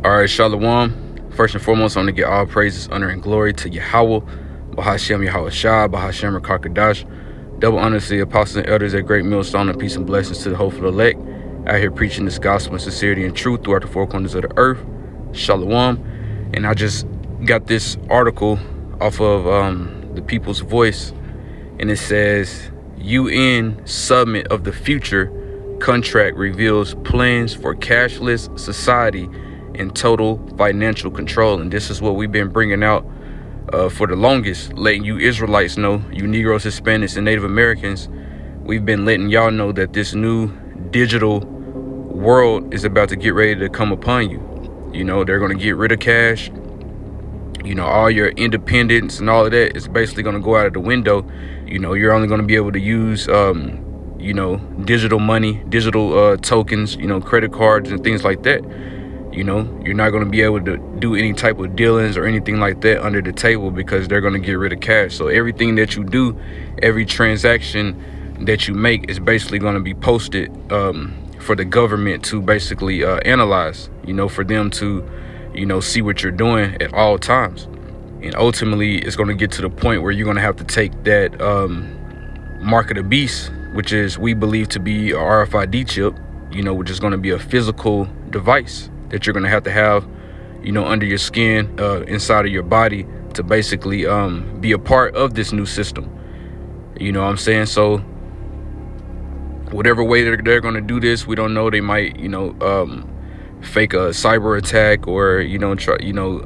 All right, Shalom. First and foremost, I want to give all praises, honor, and glory to Yahweh, Bahashem Yahweh Shah, Bahashem Rakakadash. Double honor to the apostles and elders at Great Millstone, and peace and blessings to the hopeful elect out here preaching this gospel in sincerity and truth throughout the four corners of the earth. Shalom. And I just got this article off of the People's Voice, and it says, UN Summit of the Future contract reveals plans for cashless society and total financial control. And this is what we've been bringing out for the longest, letting you Israelites know, you Negroes, Hispanics, and Native Americans. We've been letting y'all know that this new digital world is about to get ready to come upon you. You know, they're going to get rid of cash. You know, all your independence and all of that is basically going to go out of the window. You know, you're only going to be able to use, you know, digital money, digital tokens, you know, credit cards and things like that. You know, you're not going to be able to do any type of dealings or anything like that under the table because they're going to get rid of cash. So everything that you do, every transaction that you make is basically going to be posted for the government to basically analyze, you know, for them to, you know, see what you're doing at all times. And ultimately, it's going to get to the point where you're going to have to take that mark of the beast, which is we believe to be a RFID chip, you know, which is going to be a physical device that you're going to have, you know, under your skin, inside of your body to basically be a part of this new system. You know what I'm saying? So whatever way they're going to do this, we don't know. They might, you know, fake a cyber attack or, you know, try, you know,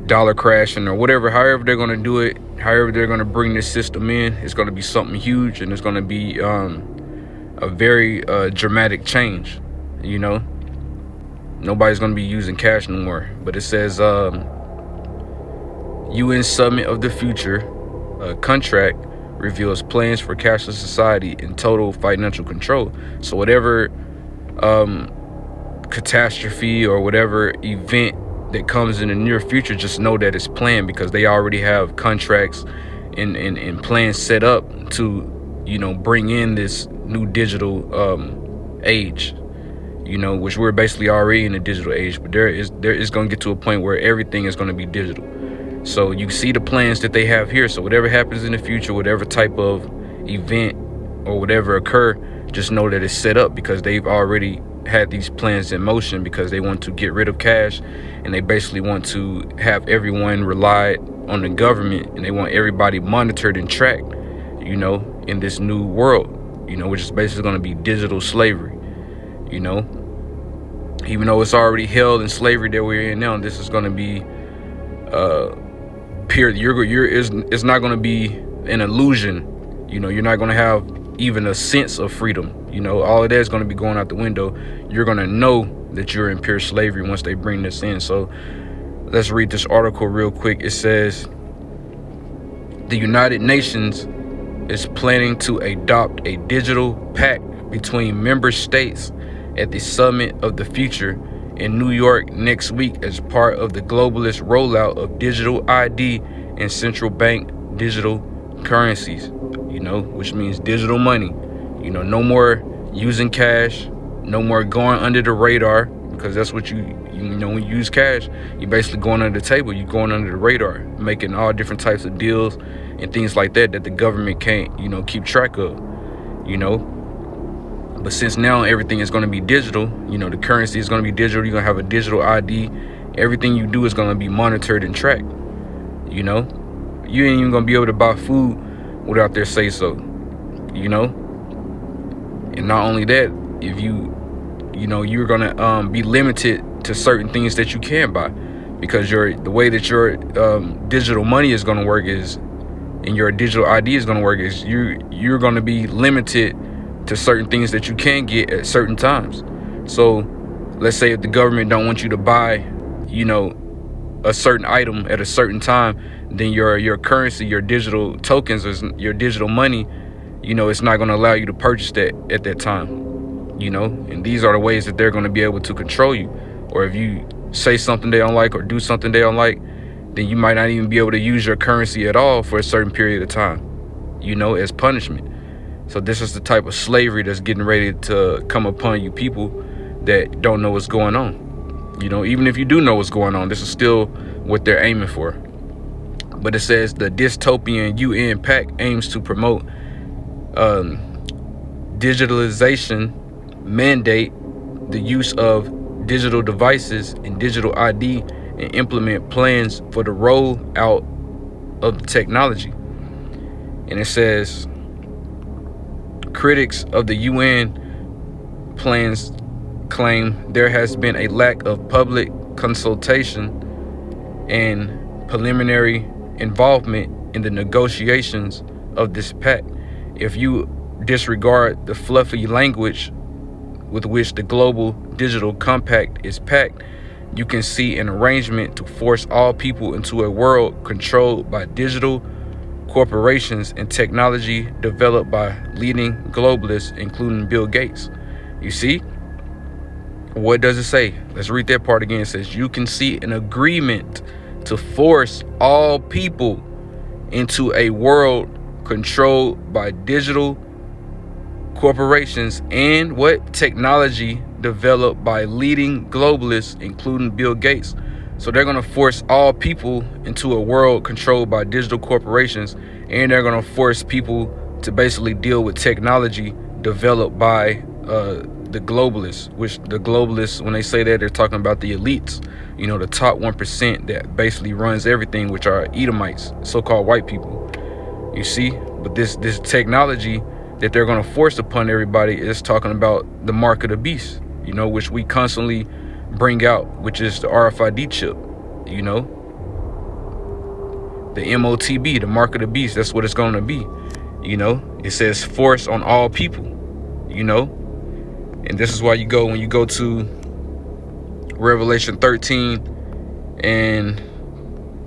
dollar crashing or whatever. However they're going to do it, however they're going to bring this system in, it's going to be something huge, and it's going to be a very dramatic change. You know, nobody's going to be using cash no more. But it says UN Summit of the Future contract reveals plans for cashless society and total financial control. So whatever catastrophe or whatever event that comes in the near future, just know that it's planned, because they already have contracts and plans set up to, you know, bring in this new digital age. You know, which we're basically already in a digital age, but there is going to get to a point where everything is going to be digital. So you see the plans that they have here. So whatever happens in the future, whatever type of event or whatever occur, just know that it's set up, because they've already had these plans in motion, because they want to get rid of cash, and they basically want to have everyone rely on the government, and they want everybody monitored and tracked, you know, in this new world, you know, which is basically going to be digital slavery. You know, even though it's already held in slavery that we're in now, this is going to be it's not going to be an illusion. You know, you're not going to have even a sense of freedom. You know, all of that is going to be going out the window. You're going to know that you're in pure slavery once they bring this in. So let's read this article real quick. It says the United Nations is planning to adopt a digital pact between member states at the Summit of the Future in New York next week as part of the globalist rollout of digital ID and central bank digital currencies, you know, which means digital money. You know, no more using cash, no more going under the radar, because that's what you know, when you use cash, you're basically going under the table, you're going under the radar, making all different types of deals and things like that the government can't, you know, keep track of, you know. But since now everything is going to be digital, you know, the currency is going to be digital. You're going to have a digital ID. Everything you do is going to be monitored and tracked. You know, you ain't even going to be able to buy food without their say so, you know. And not only that, if you know, you're going to be limited to certain things that you can buy, because the way that your digital money is going to work is, and your digital ID is going to work is, you're going to be limited to certain things that you can get at certain times. So let's say if the government don't want you to buy, you know, a certain item at a certain time, then your currency, your digital tokens, or your digital money, you know, it's not going to allow you to purchase that at that time, you know. And these are the ways that they're going to be able to control you. Or if you say something they don't like or do something they don't like, then you might not even be able to use your currency at all for a certain period of time, you know, as punishment. So this is the type of slavery that's getting ready to come upon you people that don't know what's going on. You know, even if you do know what's going on, this is still what they're aiming for. But it says the dystopian UN pact aims to promote digitalization, mandate the use of digital devices and digital ID, and implement plans for the rollout of the technology. And it says critics of the UN plans claim there has been a lack of public consultation and preliminary involvement in the negotiations of this pact. If you disregard the fluffy language with which the global digital compact is packed, you can see an arrangement to force all people into a world controlled by digital corporations and technology developed by leading globalists, including Bill Gates. You see? What does it say? Let's read that part again. It says you can see an agreement to force all people into a world controlled by digital corporations and what technology developed by leading globalists, including Bill Gates. So they're going to force all people into a world controlled by digital corporations, and they're going to force people to basically deal with technology developed by the globalists, which the globalists, when they say that, they're talking about the elites, you know, the top 1% that basically runs everything, which are Edomites, so-called white people. You see? But this technology that they're going to force upon everybody is talking about the mark of the beast, you know, which we constantly bring out, which is the RFID chip, you know, the MOTB, the mark of the beast. That's what it's going to be. You know, it says force on all people, you know, and this is why you go, when you go to Revelation 13 and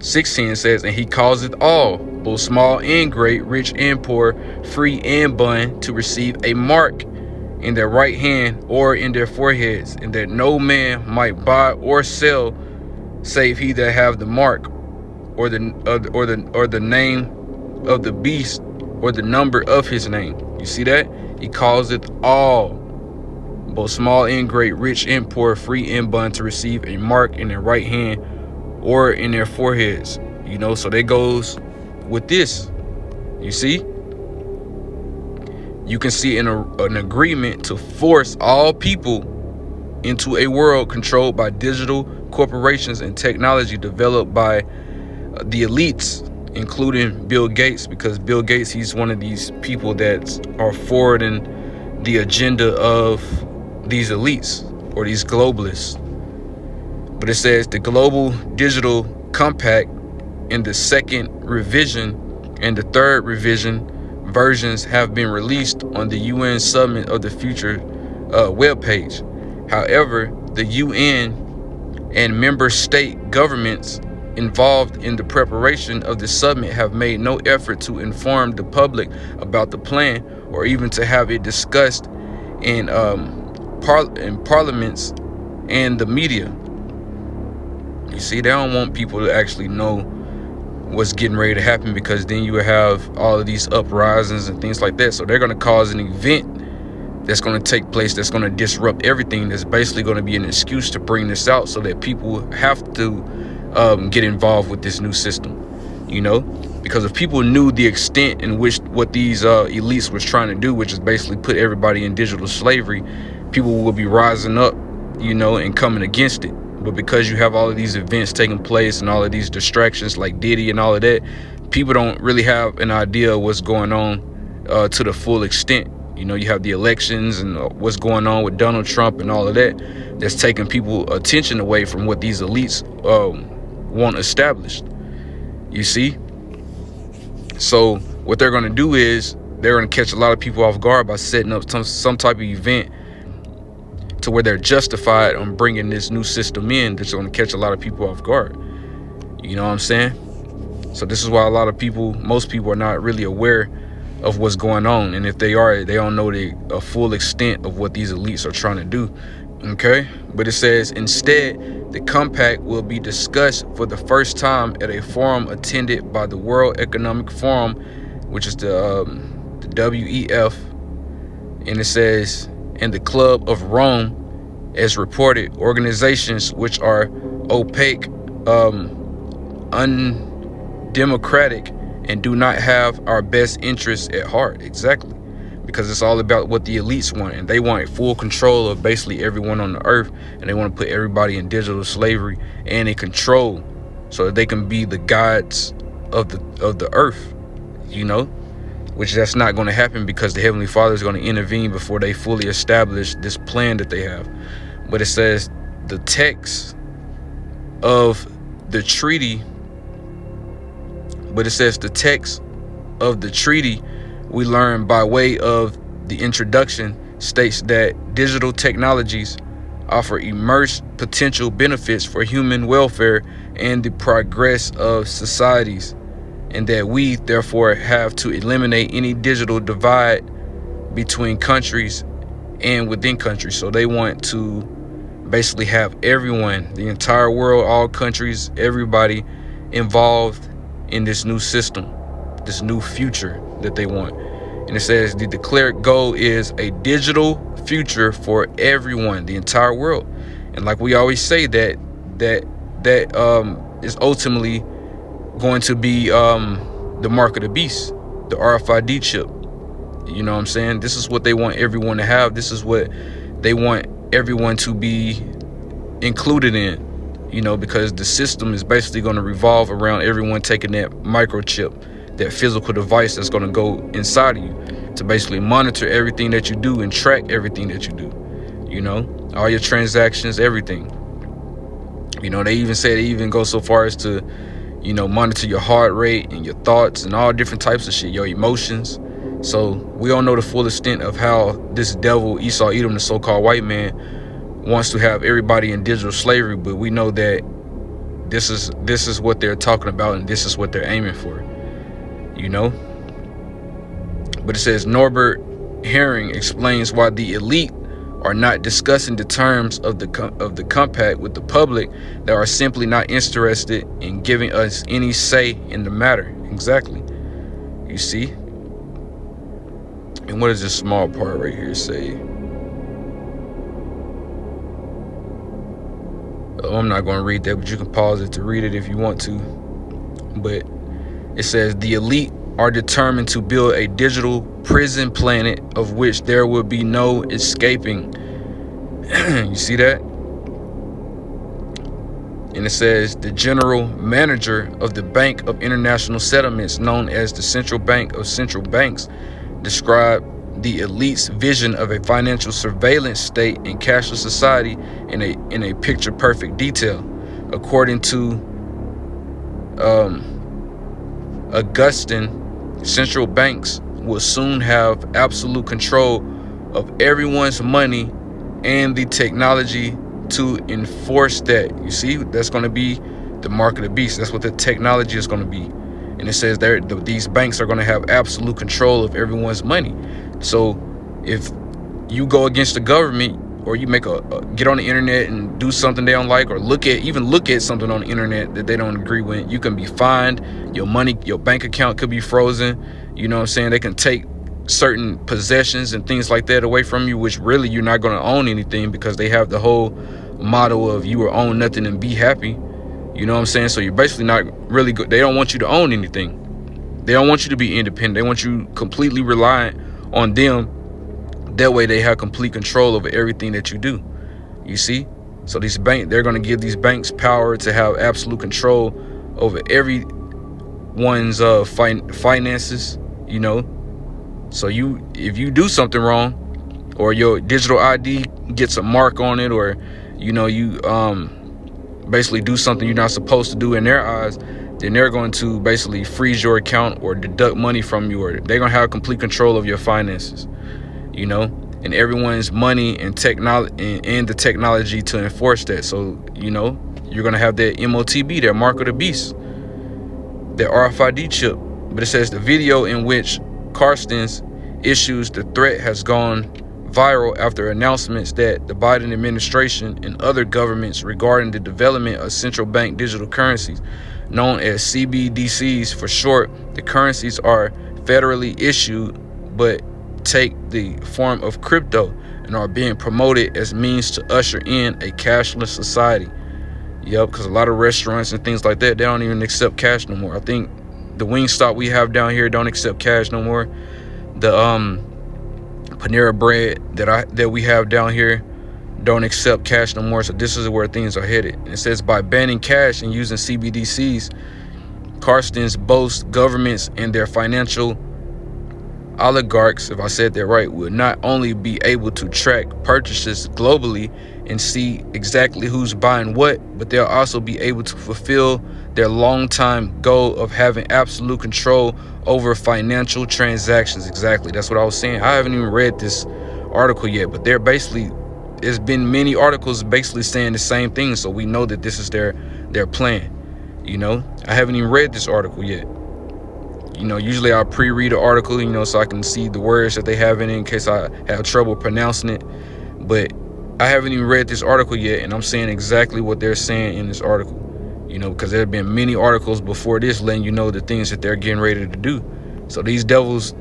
16, it says, and he causeth all, both small and great, rich and poor, free and bond, to receive a mark in their right hand or in their foreheads, and that no man might buy or sell save he that have the mark or the name of the beast or the number of his name. You see that? He causeth all, both small and great, rich and poor, free and bond, to receive a mark in their right hand or in their foreheads. You know, so that goes with this. You see? You can see an agreement to force all people into a world controlled by digital corporations and technology developed by the elites, including Bill Gates, because Bill Gates, he's one of these people that are forwarding the agenda of these elites or these globalists. But it says the Global Digital Compact in the second revision and the third revision versions have been released on the UN Summit of the Future webpage. However, the UN and member state governments involved in the preparation of the summit have made no effort to inform the public about the plan or even to have it discussed in parliaments and the media. You see, they don't want people to actually know what's getting ready to happen, because then you have all of these uprisings and things like that. So they're going to cause an event that's going to take place that's going to disrupt everything. That's basically going to be an excuse to bring this out so that people have to get involved with this new system, you know, because if people knew the extent in which what these elites was trying to do, which is basically put everybody in digital slavery, people will be rising up, you know, and coming against it. But because you have all of these events taking place and all of these distractions like Diddy and all of that, people don't really have an idea of what's going on to the full extent. You know, you have the elections and what's going on with Donald Trump and all of that, that's taking people attention away from what these elites want established. You see? So what they're going to do is they're going to catch a lot of people off guard by setting up some type of event to where they're justified on bringing this new system in that's going to catch a lot of people off guard. You know what I'm saying? So this is why most people are not really aware of what's going on. And if they are, they don't know the full extent of what these elites are trying to do. Okay? But it says, instead, the compact will be discussed for the first time at a forum attended by the World Economic Forum, which is the WEF. And it says, in the Club of Rome as reported, organizations which are opaque, undemocratic, and do not have our best interests at heart. Exactly. Because it's all about what the elites want, and they want full control of basically everyone on the earth, and they want to put everybody in digital slavery and in control so that they can be the gods of the earth, which that's not going to happen, because the Heavenly Father is going to intervene before they fully establish this plan that they have. But it says the text of the treaty we learn by way of the introduction states that digital technologies offer immense potential benefits for human welfare and the progress of societies, and that we therefore have to eliminate any digital divide between countries and within countries. So they want to basically have everyone, the entire world, all countries, everybody involved in this new system, this new future that they want. And it says the declared goal is a digital future for everyone, the entire world. And like we always say, that is ultimately going to be the mark of the beast, the RFID chip. You know what I'm saying? This is what they want everyone to have. This is what they want everyone to be included in, because the system is basically going to revolve around everyone taking that microchip, that physical device that's going to go inside of you to basically monitor everything that you do and track everything that you do, all your transactions, everything. They even go so far as to, monitor your heart rate and your thoughts and all different types of shit, your emotions. So we don't know the full extent of how this devil, Esau Edom, the so-called white man, wants to have everybody in digital slavery, but we know that this is what they're talking about, and this is what they're aiming for, But it says Norbert Herring explains why the elite are not discussing the terms of the compact with the public, that are simply not interested in giving us any say in the matter. Exactly. You see? And what does this small part right here say? I'm not going to read that, but you can pause it to read it if you want to. But it says the elite are determined to build a digital prison planet of which there will be no escaping. You see that? And it says the general manager of the Bank of International Settlements, known as the Central Bank of Central Banks, described the elite's vision of a financial surveillance state and cashless society in a picture perfect detail. According to Augustine, central banks will soon have absolute control of everyone's money and the technology to enforce that. You see, that's going to be the mark of the beast. That's what the technology is going to be. And it says these banks are going to have absolute control of everyone's money. So if you go against the government, or you get on the internet and do something they don't like, or look at something on the internet that they don't agree with, you can be fined. Your money, your bank account could be frozen. You know what I'm saying? They can take certain possessions and things like that away from you, which really you're not going to own anything, because they have the whole motto of you will own nothing and be happy. You know what I'm saying? So you're basically not really good. They don't want you to own anything. They don't want you to be independent. They want you completely reliant on them. That way they have complete control over everything that you do. You see? So they're going to give these banks power to have absolute control over everyone's finances, So if you do something wrong, or your digital ID gets a mark on it, or you basically do something you're not supposed to do in their eyes, then they're going to basically freeze your account or deduct money from you, or they're going to have complete control of your finances, and everyone's money and technology and the technology to enforce that. So, you're going to have that MOTB, that mark of the beast, that RFID chip. But it says the video in which Carstens issues the threat has gone viral after announcements that the Biden administration and other governments regarding the development of central bank digital currencies, known as CBDCs for short. The currencies are federally issued but take the form of crypto, and are being promoted as means to usher in a cashless society. Yep, because a lot of restaurants and things like that, they don't even accept cash no more. I think the Wingstop we have down here don't accept cash no more. The Panera Bread that we have down here don't accept cash no more. So this is where things are headed. It says by banning cash and using CBDCs, Carstens boasts governments and their financial oligarchs, if I said that right, will not only be able to track purchases globally and see exactly who's buying what, but they'll also be able to fulfill their long-time goal of having absolute control over financial transactions. Exactly, that's what I was saying. I haven't even read this article yet, but there's been many articles basically saying the same thing, so we know that this is their plan. I haven't even read this article yet. Usually I'll pre-read an article, so I can see the words that they have in case I have trouble pronouncing it. But I haven't even read this article yet, and I'm saying exactly what they're saying in this article. Because there have been many articles before this letting you know the things that they're getting ready to do. So these devils,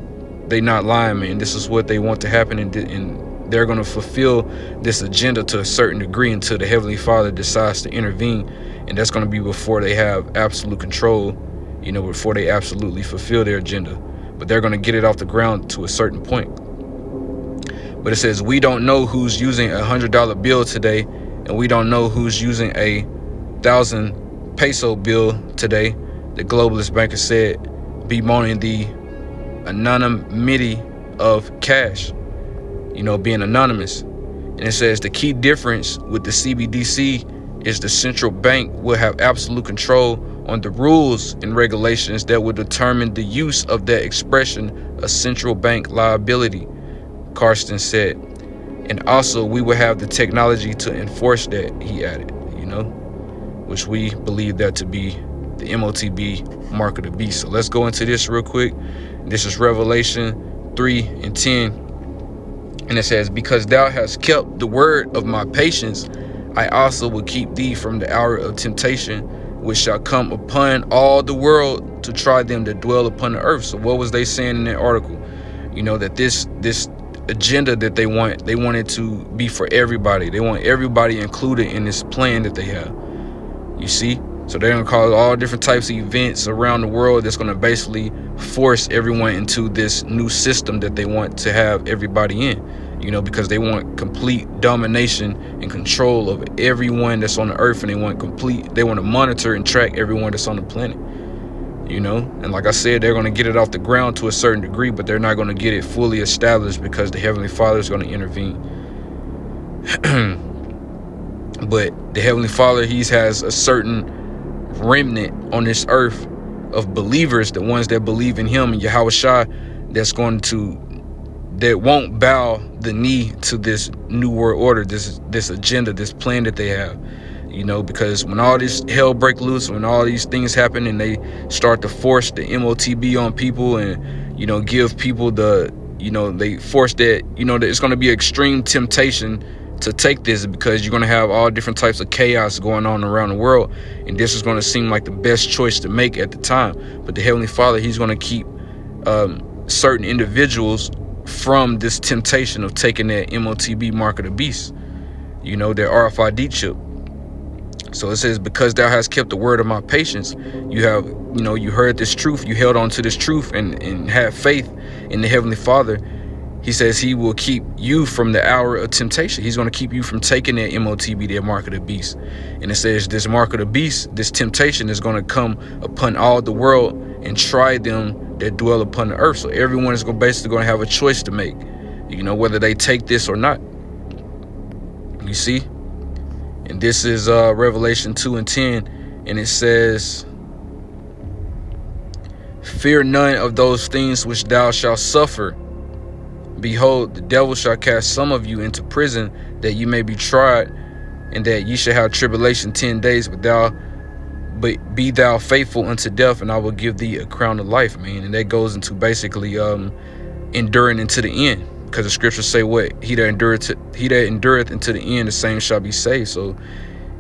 they not lying, man. This is what they want to happen, and they're going to fulfill this agenda to a certain degree until the Heavenly Father decides to intervene. And that's going to be before they have absolute control, before they absolutely fulfill their agenda. But they're going to get it off the ground to a certain point. But it says, we don't know who's using a $100 bill today, and we don't know who's using a 1,000 peso bill today, the globalist banker said, bemoaning the anonymity of cash, being anonymous. And it says the key difference with the CBDC is the central bank will have absolute control on the rules and regulations that will determine the use of that expression, a central bank liability, Carsten said. And also we will have the technology to enforce that, he added, which we believe that to be the MOTB, mark of the beast. So let's go into this real quick. This is Revelation 3:10. And it says, because thou hast kept the word of my patience, I also will keep thee from the hour of temptation, which shall come upon all the world to try them that dwell upon the earth. So what was they saying in that article? That this agenda that they wanted to be for everybody. They want everybody included in this plan that they have. You see? So they're going to cause all different types of events around the world that's going to basically force everyone into this new system that they want to have everybody in, because they want complete domination and control of everyone that's on the earth, and they want to monitor and track everyone that's on the planet, and like I said, they're going to get it off the ground to a certain degree, but they're not going to get it fully established because the Heavenly Father is going to intervene. But the Heavenly Father, he has a certain remnant on this earth of believers, the ones that believe in him and Yahweh Shai, that won't bow the knee to this new world order, this agenda, this plan that they have, because when all this hell break loose, when all these things happen and they start to force the MOTB on people and, give people they force that, that it's going to be extreme temptation to take this, because you're going to have all different types of chaos going on around the world, and this is going to seem like the best choice to make at the time. But the Heavenly Father, he's going to keep certain individuals from this temptation of taking that MOTB mark of the beast, their RFID chip. So it says, because thou hast kept the word of my patience, you have, you heard this truth, you held on to this truth and had faith in the Heavenly Father. He says he will keep you from the hour of temptation. He's going to keep you from taking that MOTB, that mark of the beast. And it says this mark of the beast, this temptation is going to come upon all the world and try them that dwell upon the earth. So everyone is basically going to have a choice to make, whether they take this or not. You see? And this is Revelation 2:10. And it says, fear none of those things which thou shalt suffer. Behold, the devil shall cast some of you into prison, that you may be tried, and that ye shall have tribulation 10 days, but be thou faithful unto death, and I will give thee a crown of life, man. And that goes into basically enduring into the end, because the scriptures say what? He that endureth unto the end, the same shall be saved. So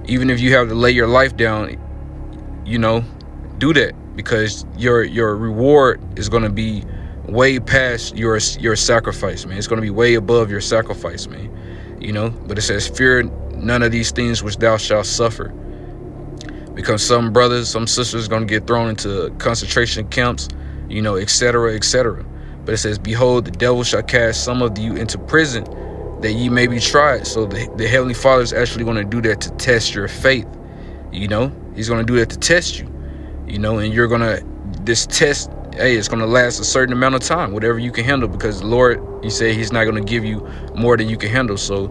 even if you have to lay your life down, do that, because your reward is going to be way past your sacrifice, man. It's going to be way above your sacrifice, man. You know, but it says, fear none of these things which thou shalt suffer. Because some brothers, some sisters going to get thrown into concentration camps, you know, etc., etc. But it says, behold, the devil shall cast some of you into prison, that ye may be tried. So the Heavenly Father is actually going to do that to test your faith. You know, he's going to do that to test you, you know, and you're going to, this test, hey, it's going to last a certain amount of time, whatever you can handle, because the Lord, he said he's not going to give you more than you can handle. So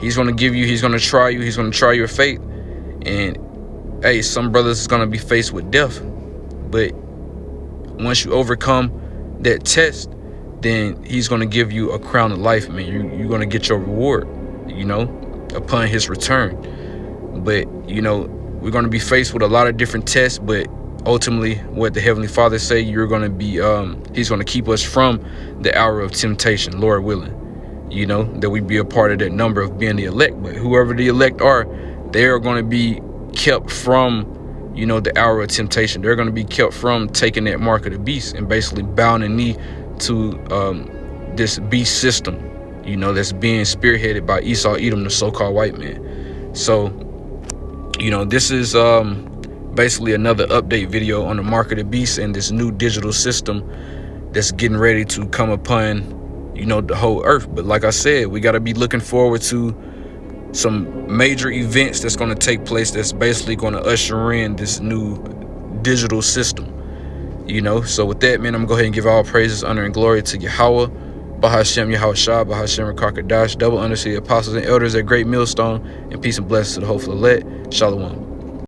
he's going to give you, he's going to try you, he's going to try your faith. And hey, some brothers is going to be faced with death. But once you overcome that test, then he's going to give you a crown of life, man. You're going to get your reward, you know, upon his return. But, you know, we're going to be faced with a lot of different tests, but ultimately what the Heavenly Father say, you're going to be, he's going to keep us from the hour of temptation, Lord willing, you know, that we be a part of that number of being the elect. But whoever the elect are, they are going to be kept from, you know, the hour of temptation. They're going to be kept from taking that mark of the beast and basically bowing the knee to this beast system, you know, that's being spearheaded by Esau, Edom, the so-called white man. So, you know, this is basically another update video on the mark of the beast and this new digital system that's getting ready to come upon, you know, the whole earth. But like I said, we got to be looking forward to some major events that's going to take place that's basically going to usher in this new digital system, you know. So with that, man, I'm gonna go ahead and give all praises, honor, and glory to Yahweh, Bahashem, Yahweh Shah, Bahashem, Rakakadash, double honor to the apostles and elders at Great Millstone, and peace and blessings to the hopeful elect. Shalom.